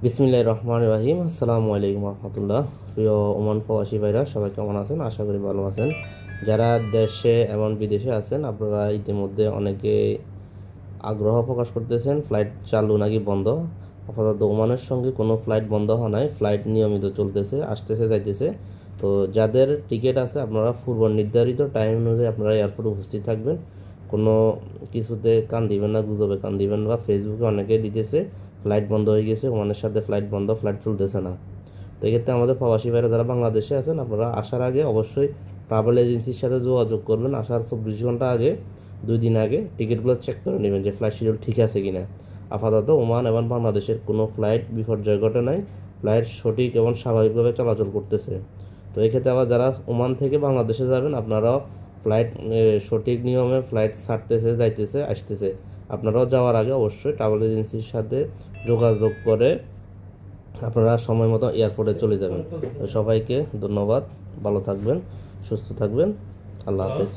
বিসমিল্লাহির রহমানির রহিম। আসসালামু আলাইকুম রহমতুল্লাহ। প্রিয় ওমান প্রবাসী ভাইরা, সবাই কেমন আছেন? আশা করি ভালো আছেন। যারা দেশে এবং বিদেশে আছেন, আপনারা ইতিমধ্যে অনেকে আগ্রহ প্রকাশ করতেছেন ফ্লাইট চালু নাকি বন্ধ। আপাতত ওমানের সঙ্গে কোনো ফ্লাইট বন্ধ হওয়া নাই, ফ্লাইট নিয়মিত চলতেছে, আসতেছে যাইতেছে। তো যাদের টিকিট আছে, আপনারা পূর্ব নির্ধারিত টাইম অনুযায়ী আপনারা এয়ারপোর্টে উপস্থিত থাকবেন। কোনো কিছুতে কান দিবেন না, গুজবে কান দিবেন না। ফেসবুকে অনেকে দিতেছে ফ্লাইট বন্ধ হয়ে গেছে, ওমানের সাথে ফ্লাইট বন্ধ, ফ্লাইট চলতেছে না। তো এক্ষেত্রে আমাদের প্রবাসী ভাইরা যারা বাংলাদেশে আছেন, আপনারা আসার আগে অবশ্যই ট্রাভেল এজেন্সির সাথে যোগাযোগ করবেন। আসার 24 ঘন্টা আগে, 2 দিন আগে টিকিটগুলো চেক করে নেবেন যে ফ্লাইট শিডিউল ঠিক আছে কিনা। আপাতত ওমান এবং বাংলাদেশের কোনো ফ্লাইট বিপর্যয় ঘটে নাই, ফ্লাইট সঠিক এবং স্বাভাবিকভাবে চলাচল করতেছে। তো এক্ষেত্রে আবার যারা ওমান থেকে বাংলাদেশে যাবেন, আপনারাও ফ্লাইট সঠিক নিয়মে ফ্লাইট ছাড়তেছে, যাইতেছে, আসতেছে। আপনারাও যাওয়ার আগে অবশ্যই ট্রাভেল এজেন্সির সাথে যোগাযোগ করে আপনারা সময় মতো এয়ারপোর্টে চলে যাবেন। তো সবাইকে ধন্যবাদ, ভালো থাকবেন, সুস্থ থাকবেন, আল্লাহ হাফেজ।